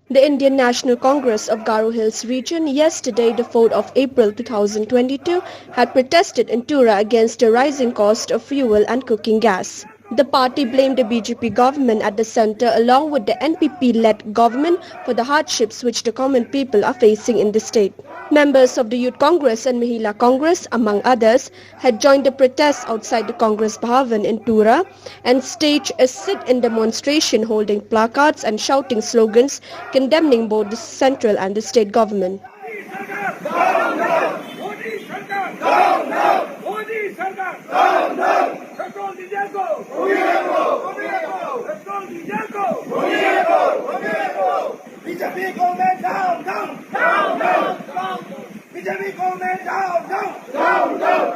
The Indian National Congress of Garo Hills region yesterday, the 4th of April 2022, had protested in Tura against the rising cost of fuel and cooking gas. The party blamed the BJP government at the centre along with the NPP-led government for the hardships which the common people are facing in the state. Members of the Youth Congress and Mahila Congress, among others, had joined the protests outside the Congress Bhavan in Tura and staged a sit-in demonstration holding placards and shouting slogans condemning both the central and the state government. BJP government down, down, down, down, down. BJP government down, down, down, down.